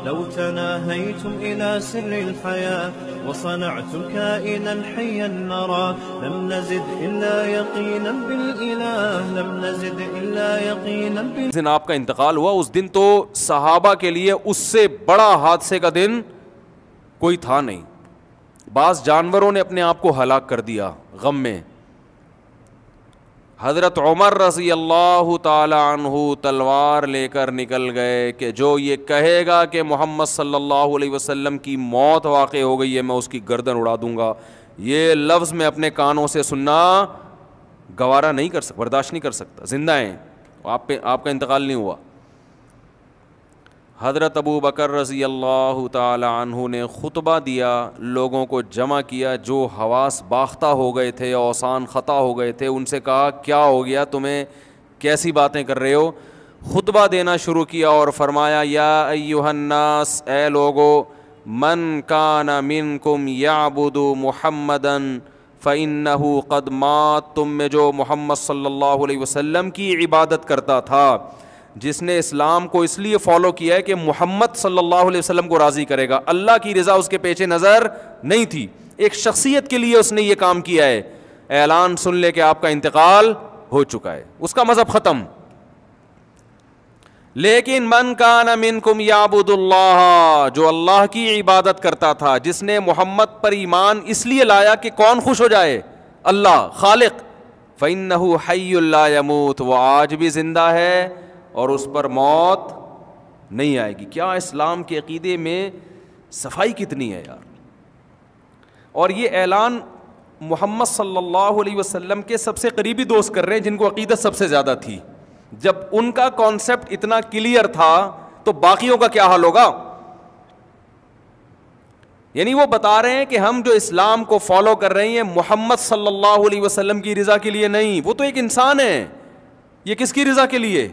لو تناهيتم إلى سر الحياة وصنعتم كائنا حيا نرى لم نزد إلا يقينا بالإله لم نزد إلا يقينا جس دن آپ کا انتقال ہوا اس دن تو صحابہ کے لیے اس سے بڑا حادثے کا دن کوئی تھا نہیں. بعض جانوروں نے اپنے آپ کو ہلاک کر دیا غم میں. حضرت عمر رضی اللہ تعالی عنہ تلوار لے کر نکل گئے کہ جو یہ کہے گا کہ محمد صلی اللہ علیہ وسلم کی موت واقع ہو گئی ہے میں اس کی گردن اڑا دوں گا, یہ لفظ میں اپنے کانوں سے سننا گوارا نہیں کر سکتا, برداشت نہیں کر سکتا. زندہ ہیں آپ کا انتقال نہیں ہوا. حضرت ابو بکر رضی اللہ تعالی عنہ نے خطبہ دیا, لوگوں کو جمع کیا جو حواس باختہ ہو گئے تھے, اوسان خطا ہو گئے تھے, ان سے کہا کیا ہو گیا تمہیں, کیسی باتیں کر رہے ہو. خطبہ دینا شروع کیا اور فرمایا یا ایھا الناس, اے لوگو, من کان منکم یعبد محمدا فإنہ قد مات, تم میں جو محمد صلی اللہ علیہ وسلم کی عبادت کرتا تھا, جس نے اسلام کو اس لیے فالو کیا ہے کہ محمد صلی اللہ علیہ وسلم کو راضی کرے گا, اللہ کی رضا اس کے پیچھے نظر نہیں تھی, ایک شخصیت کے لیے اس نے یہ کام کیا ہے, اعلان سن لے کہ آپ کا انتقال ہو چکا ہے, اس کا مذہب ختم. لیکن من کان منکم یعبد اللہ, جو اللہ کی عبادت کرتا تھا, جس نے محمد پر ایمان اس لیے لایا کہ کون خوش ہو جائے, اللہ خالق, فإنہ حی لا یموت, وہ آج بھی زندہ ہے اور اس پر موت نہیں آئے گی. کیا اسلام کے عقیدے میں صفائی کتنی ہے یار. اور یہ اعلان محمد صلی اللہ علیہ وسلم کے سب سے قریبی دوست کر رہے ہیں جن کو عقیدت سب سے زیادہ تھی. جب ان کا کانسیپٹ اتنا کلیئر تھا تو باقیوں کا کیا حال ہوگا. یعنی وہ بتا رہے ہیں کہ ہم جو اسلام کو فالو کر رہے ہیں محمد صلی اللہ علیہ وسلم کی رضا کے لیے نہیں, وہ تو ایک انسان ہے, یہ کس کی رضا کے لیے,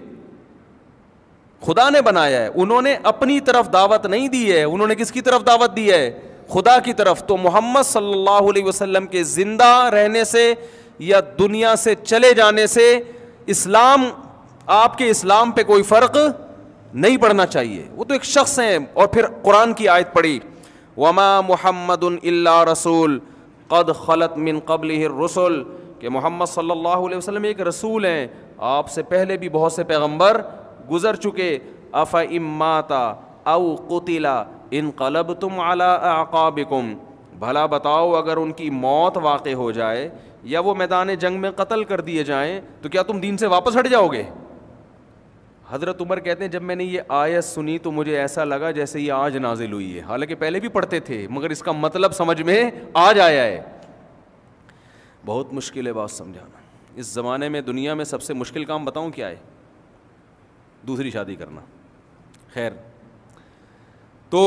خدا نے بنایا ہے, انہوں نے اپنی طرف دعوت نہیں دی ہے, انہوں نے کس کی طرف دعوت دی ہے, خدا کی طرف. تو محمد صلی اللہ علیہ وسلم کے زندہ رہنے سے یا دنیا سے چلے جانے سے اسلام, آپ کے اسلام پہ کوئی فرق نہیں پڑنا چاہیے, وہ تو ایک شخص ہیں. اور پھر قرآن کی آیت پڑھی, وما محمد الا رسول قد خلت من قبلہ الرسل, کہ محمد صلی اللہ علیہ وسلم ایک رسول ہیں, آپ سے پہلے بھی بہت سے پیغمبر گزر چکے. افإن مات او قتل انقلبتم علی اعقابکم, بھلا بتاؤ اگر ان کی موت واقع ہو جائے یا وہ میدان جنگ میں قتل کر دیے جائیں تو کیا تم دین سے واپس ہٹ جاؤ گے. حضرت عمر کہتے ہیں جب میں نے یہ آیت سنی تو مجھے ایسا لگا جیسے یہ آج نازل ہوئی ہے, حالانکہ پہلے بھی پڑھتے تھے مگر اس کا مطلب سمجھ میں آج آیا ہے. بہت مشکل ہے بات سمجھانا. اس زمانے میں دنیا میں سب سے مشکل کام بتاؤں کیا ہے, دوسری شادی کرنا. خیر, تو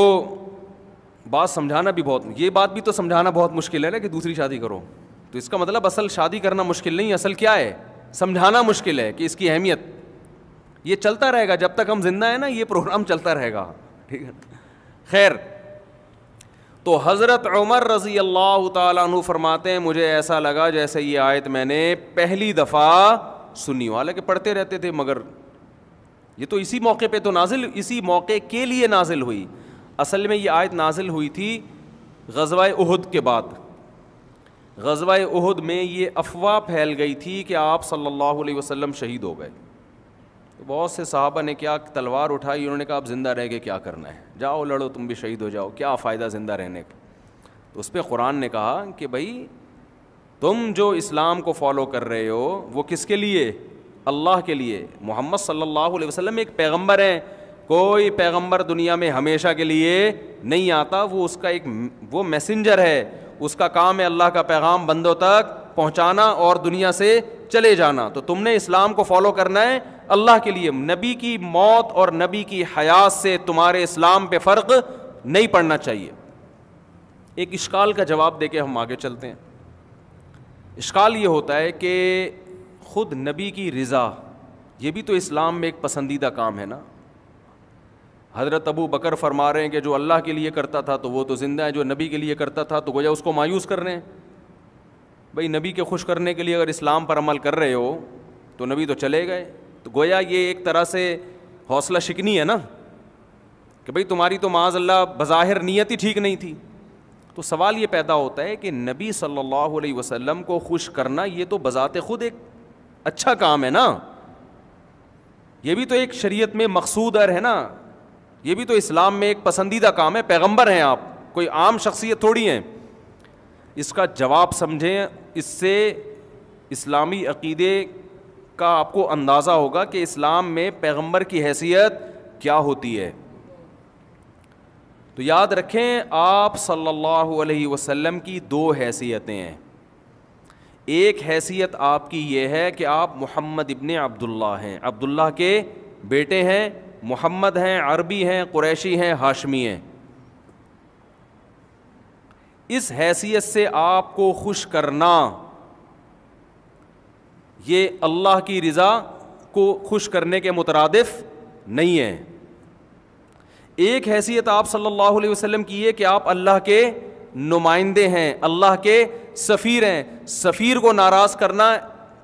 بات سمجھانا بھی بہت, یہ بات بھی تو سمجھانا بہت مشکل ہے نا کہ دوسری شادی کرو, تو اس کا مطلب اصل شادی کرنا مشکل نہیں, اصل کیا ہے, سمجھانا مشکل ہے کہ اس کی اہمیت. یہ چلتا رہے گا جب تک ہم زندہ ہیں نا, یہ پروگرام چلتا رہے گا, ٹھیک ہے. خیر, تو حضرت عمر رضی اللہ تعالیٰ عنہ فرماتے ہیں مجھے ایسا لگا جیسے یہ آیت میں نے پہلی دفعہ سنی ہو, حالانکہ پڑھتے رہتے تھے مگر یہ تو اسی موقع پہ تو نازل, اسی موقع کے لیے نازل ہوئی. اصل میں یہ آیت نازل ہوئی تھی غزوہ احد کے بعد. غزوہ احد میں یہ افواہ پھیل گئی تھی کہ آپ صلی اللہ علیہ وسلم شہید ہو گئے. تو بہت سے صحابہ نے کیا تلوار اٹھائی, انہوں نے کہا آپ زندہ رہ کے کیا کرنا ہے, جاؤ لڑو تم بھی شہید ہو جاؤ, کیا فائدہ زندہ رہنے کا. تو اس پہ قرآن نے کہا کہ بھائی تم جو اسلام کو فالو کر رہے ہو وہ کس کے لیے, اللہ کے لیے. محمد صلی اللہ علیہ وسلم ایک پیغمبر ہیں, کوئی پیغمبر دنیا میں ہمیشہ کے لیے نہیں آتا, وہ اس کا ایک وہ میسنجر ہے, اس کا کام ہے اللہ کا پیغام بندوں تک پہنچانا اور دنیا سے چلے جانا. تو تم نے اسلام کو فالو کرنا ہے اللہ کے لیے. نبی کی موت اور نبی کی حیات سے تمہارے اسلام پہ فرق نہیں پڑنا چاہیے. ایک اشکال کا جواب دے کے ہم آگے چلتے ہیں. اشکال یہ ہوتا ہے کہ خود نبی کی رضا, یہ بھی تو اسلام میں ایک پسندیدہ کام ہے نا. حضرت ابو بکر فرما رہے ہیں کہ جو اللہ کے لیے کرتا تھا تو وہ تو زندہ ہے, جو نبی کے لیے کرتا تھا تو گویا اس کو مایوس کر رہے ہیں. بھئی نبی کے خوش کرنے کے لیے اگر اسلام پر عمل کر رہے ہو تو نبی تو چلے گئے, تو گویا یہ ایک طرح سے حوصلہ شکنی ہے نا کہ بھئی تمہاری تو معاذ اللہ بظاہر نیت ہی ٹھیک نہیں تھی. تو سوال یہ پیدا ہوتا ہے کہ نبی صلی اللہ علیہ وسلم کو خوش کرنا یہ تو بذات خود ایک اچھا کام ہے نا, یہ بھی تو ایک شریعت میں مقصود ہے نا, یہ بھی تو اسلام میں ایک پسندیدہ کام ہے. پیغمبر ہیں آپ, کوئی عام شخصیت تھوڑی ہیں. اس کا جواب سمجھیں, اس سے اسلامی عقیدے کا آپ کو اندازہ ہوگا کہ اسلام میں پیغمبر کی حیثیت کیا ہوتی ہے. تو یاد رکھیں آپ صلی اللہ علیہ وسلم کی دو حیثیتیں ہیں. ایک حیثیت آپ کی یہ ہے کہ آپ محمد ابن عبداللہ ہیں, عبداللہ کے بیٹے ہیں, محمد ہیں, عربی ہیں, قریشی ہیں, ہاشمی ہیں. اس حیثیت سے آپ کو خوش کرنا یہ اللہ کی رضا کو خوش کرنے کے مترادف نہیں ہے. ایک حیثیت آپ صلی اللہ علیہ وسلم کی ہے کہ آپ اللہ کے نمائندے ہیں, اللہ کے سفیر ہیں. سفیر کو ناراض کرنا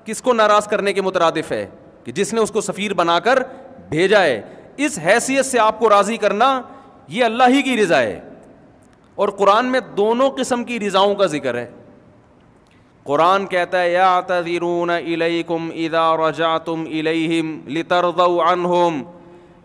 کس کو ناراض کرنے کے مترادف ہے؟ کہ جس نے اس کو سفیر بنا کر بھیجا ہے. اس حیثیت سے آپ کو راضی کرنا یہ اللہ ہی کی رضا ہے. اور قرآن میں دونوں قسم کی رضاؤں کا ذکر ہے. قرآن کہتا ہے یعتذرون الیکم اذا رجعتم الیہم لترضوا عنہم,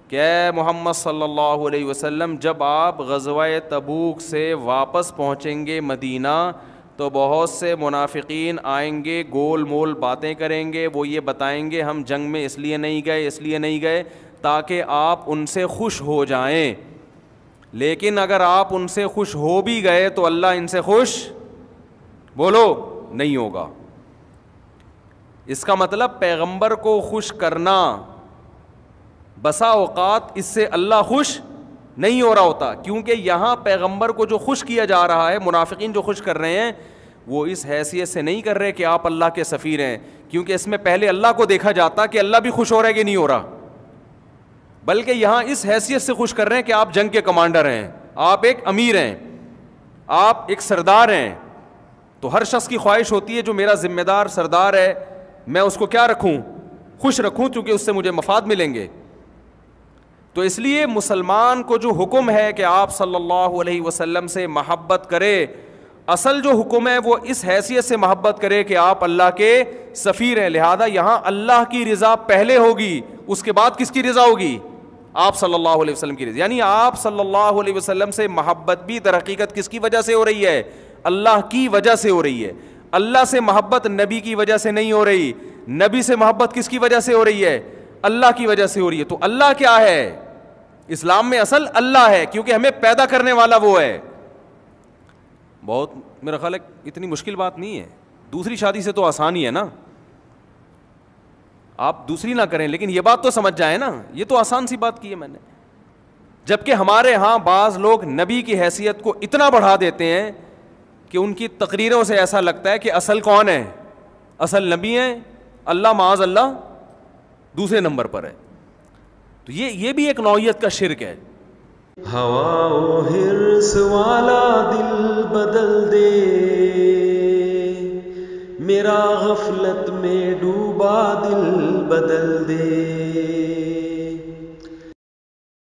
کہ اے محمد صلی اللہ علیہ وسلم جب آپ غزوہ تبوک سے واپس پہنچیں گے مدینہ تو بہت سے منافقین آئیں گے, گول مول باتیں کریں گے. وہ یہ بتائیں گے ہم جنگ میں اس لیے نہیں گئے تاکہ آپ ان سے خوش ہو جائیں. لیکن اگر آپ ان سے خوش ہو بھی گئے تو اللہ ان سے خوش بولو نہیں ہوگا. اس کا مطلب پیغمبر کو خوش کرنا بسا اوقات اس سے اللہ خوش نہیں ہو رہا ہوتا, کیونکہ یہاں پیغمبر کو جو خوش کیا جا رہا ہے, منافقین جو خوش کر رہے ہیں, وہ اس حیثیت سے نہیں کر رہے کہ آپ اللہ کے سفیر ہیں, کیونکہ اس میں پہلے اللہ کو دیکھا جاتا کہ اللہ بھی خوش ہو رہا ہے کہ نہیں ہو رہا, بلکہ یہاں اس حیثیت سے خوش کر رہے ہیں کہ آپ جنگ کے کمانڈر ہیں, آپ ایک امیر ہیں, آپ ایک سردار ہیں. تو ہر شخص کی خواہش ہوتی ہے جو میرا ذمہ دار سردار ہے میں اس کو کیا رکھوں, خوش رکھوں, کیونکہ اس سے مجھے مفاد ملیں گے. تو اس لیے مسلمان کو جو حکم ہے کہ آپ صلی اللہ علیہ وسلم سے محبت کرے, اصل جو حکم ہے وہ اس حیثیت سے محبت کرے کہ آپ اللہ کے سفیر ہیں. لہذا یہاں اللہ کی رضا پہلے ہوگی, اس کے بعد کس کی رضا ہوگی؟ آپ صلی اللہ علیہ وسلم کی رضا. یعنی آپ صلی اللہ علیہ وسلم سے محبت بھی در حقیقت کس کی وجہ سے ہو رہی ہے؟ اللہ کی وجہ سے ہو رہی ہے. اللہ سے محبت نبی کی وجہ سے نہیں ہو رہی. نبی سے محبت کس کی وجہ سے ہو رہی ہے؟ اللہ کی وجہ سے ہو رہی ہے. تو اللہ کیا ہے اسلام میں؟ اصل اللہ ہے, کیونکہ ہمیں پیدا کرنے والا وہ ہے. بہت میرا خیال ہے اتنی مشکل بات نہیں ہے. دوسری شادی سے تو آسان ہی ہے نا, آپ دوسری نہ کریں لیکن یہ بات تو سمجھ جائیں نا, یہ تو آسان سی بات کی ہے میں نے. جبکہ ہمارے ہاں بعض لوگ نبی کی حیثیت کو اتنا بڑھا دیتے ہیں کہ ان کی تقریروں سے ایسا لگتا ہے کہ اصل کون ہے؟ اصل نبی ہیں, اللہ معاذ اللہ دوسرے نمبر پر ہے. تو یہ بھی ایک نوعیت کا شرک ہے. ہوا و حرص والا دل بدل دے, میرا غفلت میں ڈوبا دل بدل دے.